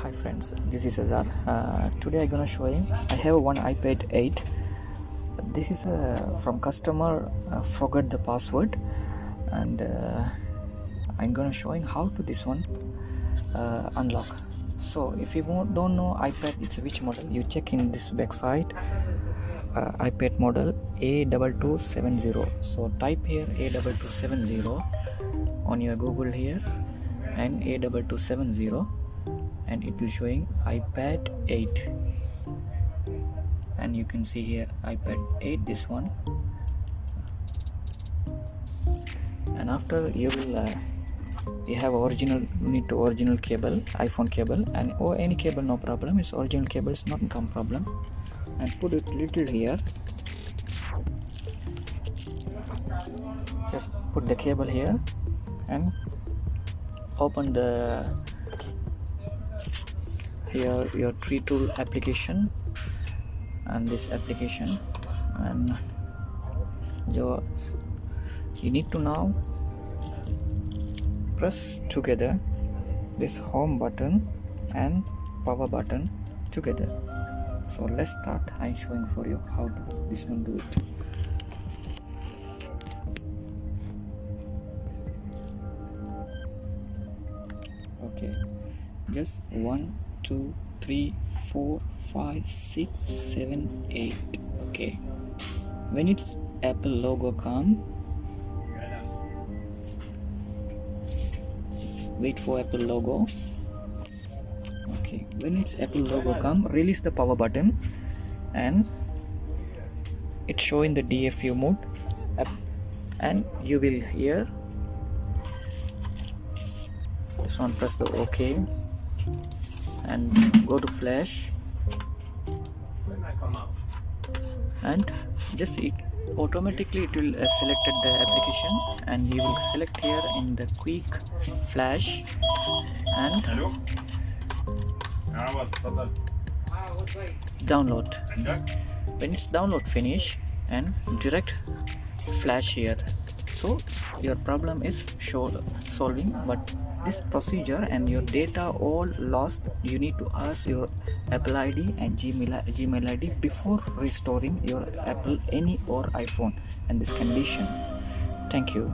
Hi friends, this is Azar. Today I'm gonna showing. I have one iPad 8. This is from customer forgot the password, and I'm gonna showing how to this one unlock. So if you don't know iPad, it's which model, you check in this website. iPad model A2270. So type here A2270 on your Google here and A2270, and it will showing iPad 8, and you can see here iPad 8, this one. And after you will you have original, you need to original cable, iPhone cable, and or any cable, no problem. It's original cable, is not come problem. And put it little here, just put the cable here and open the here your tree tool application and this application, and you need to now press together this home button and power button together. So let's start. I'm showing for you how to this one do it. Okay, just 1 2 3 4 5 6 7 8. Okay, when it's Apple logo come, wait for Apple logo. Okay, when it's Apple logo come, release the power button and it's showing the DFU mode, and you will hear this one. Press the OK and go to flash, and just it automatically it will selected the application, and you will select here in the quick flash and download. When it's download finish, and direct flash here, so your problem is solving. But this procedure and your data all lost, you need to ask your Apple ID and Gmail ID before restoring your Apple any or iPhone and this condition. Thank you.